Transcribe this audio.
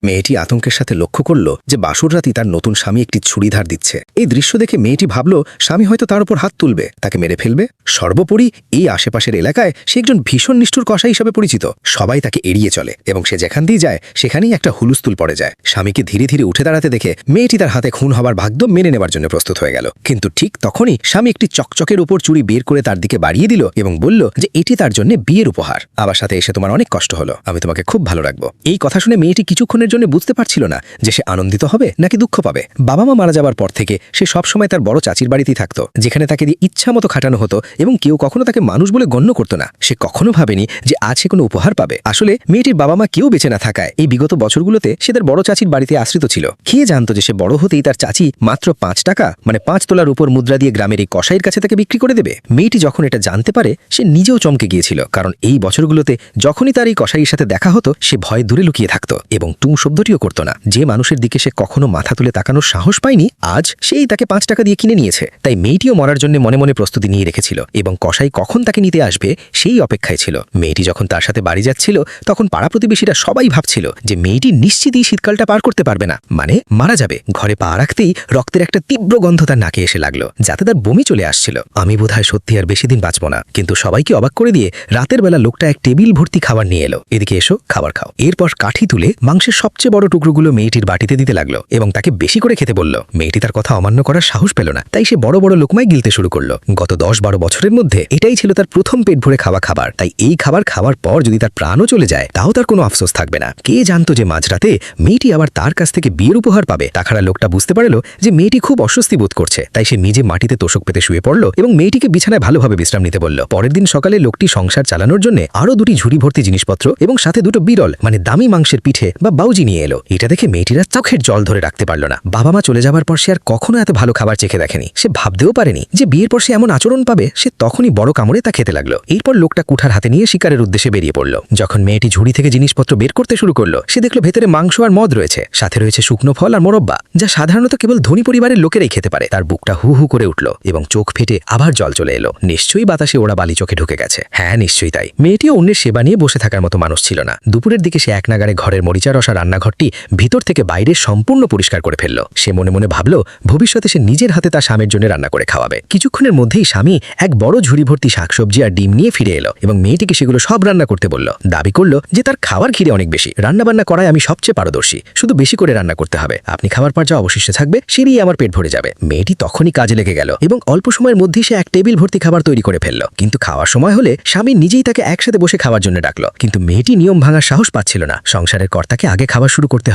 মেয়েটি আতঙ্কের সাথে লক্ষ্য করল যে বাসর রাতি তার নতুন স্বামী একটি ছুরি ধার দিচ্ছে। এই দৃশ্য দেখে মেয়েটি ভাবল স্বামী হয়তো তার উপর হাত তুলবে, তাকে মেরে ফেলবে। সর্বোপরি এই আশেপাশের এলাকায় সে একজন ভীষণ নিষ্ঠুর কসাই হিসেবে পরিচিত। সবাই তাকে এড়িয়ে চলে এবং সে যেখান দিয়ে যায় সেখানেই একটা হুলস্থুল পড়ে যায়। স্বামীকে ধীরে ধীরে উঠে দাঁড়াতে দেখে মেয়েটি তার হাতে খুন হবার ভাগ্য মেনে নেবার জন্য প্রস্তুত হয়ে গেল। কিন্তু ঠিক তখনই স্বামী একটি চকচকের উপর চুরি বের করে তার দিকে বাড়িয়ে দিল এবং বলল যে এটি তার জন্য বিয়ের উপহার। আমার সাথে এসে তোমার অনেক কষ্ট হলো, আমি তোমাকে খুব ভালো রাখবো। এই কথা শুনে মেয়েটি কিছুক্ষণের জন্য বুঝতে পারছিল না যে সে আনন্দিত হবে নাকি দুঃখ পাবে। বাবা মা মারা যাবার পর থেকে সে সবসময় তার বড় চাচির বাড়িতেই থাকতো, যেখানে তাকে দিয়ে ইচ্ছা মতো খাটানো হতো এবং কেউ কখনো তাকে মানুষ বলে গণ্য করতো না। সে কখনো ভাবেনি যে আজ সে কোনো উপহার পাবে। আসলে মেয়েটির বাবা মা কেউ বেঁচে না থাকায় এই বিগত বছরগুলোতে সে তার বড় চাচির বাড়িতে আশ্রিত ছিল। খেয়ে জানতো যে সে বড় হতেই তার চাচি মাত্র 5 টাকা মানে 5 তোলার উপর মুদ্রা দিয়ে গ্রামের এই কসাইয়ের কাছে তাকে বিক্রি করে দেবে। মেয়েটি যখন এটা জানতে পারে সে নিজেও চমকে গিয়েছিল, কারণ এই বছরগুলোতে যখনই তার এই কসাইয়ের সাথে দেখা হতো সে ভয়ে দূরে লুকিয়ে থাকতো এবং টুং শব্দটিও করতো না। যে মানুষের দিকে সে কখনো মাথা তুলে তাকানোর সাহস পায়নি, আজ সেই তাকে 5 টাকা দিয়ে কিনে নিয়েছে। তাই মেয়েটিও মরার জন্য মনে মনে প্রস্তুতি নিয়ে রেখেছিল এবং কসাই কখন তাকে নিতে আসবে সেই অপেক্ষায় ছিল। মেয়েটি যখন তার সাথে বাড়ি যাচ্ছিল তখন পাড়া প্রতিবেশীরা সবাই ভাবছিল যে মেয়েটি নিশ্চিতই শীতকালটা পার করতে পারবে না, মানে মারা যাবে। ঘরে পা রাখতেই রক্তের একটা তীব্র গন্ধ তার নাকে এসে লাগলো, যাতে তার বমি চলে আসছিল। আমি বোধহয় সত্যি আর বেশি দিন বাঁচব না। কিন্তু সবাইকে অবাক করে দিয়ে রাতের বেলা লোকটা এক টেবিল ভর্তি খাবার নিয়ে এলো। এদিকে এসো, খাবার খাও। এরপর কাঠি তুলে মাংসের সবচেয়ে বড় টুকরোগুলো মেয়েটির বাটিতে দিতে লাগলো এবং তাকে বেশি করে খেতে বলল। মেয়েটি তার কথা অমান্য করার সাহস পেল না, তাই সে বড় বড় লোকমায় গিলতে শুরু করলো। গত 10-12 বছরের মধ্যে এটাই ছিল তার প্রথম পেট ভরে খাওয়া খাবার। তাই এই খাবার খাওয়ার পর যদি তার প্রাণও চলে যায় তাও তার কোনো আফসোস থাকবে না। কে জানতো যে মাঝরাতে মেয়েটি আবার তার কাছ থেকে বিয়ের উপহার পাবে। তাছাড়া লোকটা বুঝতে পারল যে মেয়েটি খুব অস্বস্তি বোধ করছে, তাই সে নিজে মাটিতে তোষক পেতে শুয়ে পড়ল এবং মেয়েটিকে বিছানায় ভালোভাবে বিশ্রাম নিতে বলল। পরের দিন সকালে লোকটি সংসার চালানোর জন্য আরো 2টি ঝুড়ি ভর্তি জিনিসপত্র এবং সাথে 2টো বিরল মানে দামি মাংসের পিঠে বা বাউজি নিয়ে এলো। এটা দেখে মেয়েটিরা চোখের জল ধরে রাখতে পারল না। বাবা মা চলে যাবার পর সে আর কখনো এত ভালো খাবার চেখে দেখেনি। সে ভাবতেও পারেনি যে বিয়ের পর সে এমন আচরণ পাবে। সে তখনই বড় কামড়ে তা খেতে লাগলো। এরপর লোকটা কুঠার হাতে নিয়ে শিকারের উদ্দেশ্যে বেরিয়ে পড়ল। যখন মেয়েটি ঝুড়ি থেকে জিনিসপত্র বের করতে শুরু করলো সে দেখলো ভেতরে মাংস আর মদ রয়েছে, সাথে রয়েছে শুকনো ফল আর মোরব্বা, যা সাধারণত কেবল ধনী পরিবারের লোকেরাই খেতে পারে। তার বুকটা হু হু করে উঠল এবং চোখ ফেটে আবার জল চলে এলো। নিশ্চয়ই বাতাসে ওরা বালি চোখে ঢুকে গেছে। হ্যাঁ, নিশ্চয়ই তাই। মেয়েটিও অন্যের সেবা নিয়ে বসে থাকার মতো মানুষ ছিল না। দুপুরের দিকে সে এক নাগাড়ে ঘরের মরিচা রসা রান্নাঘরটি ভিতর থেকে বাইরে সম্পূর্ণ পরিষ্কার করে ফেলল। সে মনে মনে ভাবল ভবিষ্যতে সে নিজের হাতে তার স্বামীর জন্য রান্না করে খাওয়াবে। কিছুক্ষণের মধ্যেই স্বামী এক বড় ঝুড়ি ভর্তি শাকসবজি আর ডিম নিয়ে ফিরে এলো এবং মেয়েটিকে সেগুলো সব রান্না করতে বলল। দাবি করল যে তার খাওয়ার খিদে অনেক বেশি, রান্নাবান্না করায় আমি সবচেয়ে পারদর্শী, শুধু বেশি করে রান্না করতে হবে। আপনি খাবার পর যা অবশিষ্ট থাকবে সেটাই আমার পেট ভরে যাবে। মেয়েটি তখনই কাজে লেগে গেল এবং অল্প সময়ের মধ্যেই সে এক টেবিল ভর্তি খাবার তৈরি করে ফেলল। কিন্তু খাওয়ার সময় হলে স্বামী নিজেই তাকে একসাথে বসে খাওয়ার জন্য ডাকলো, কিন্তু মেয়েটি নিয়ম ভাঙার সাহস পাচ্ছিল না। সংসারের কর্তাকে আগে খাবার শুরু করতে হবে।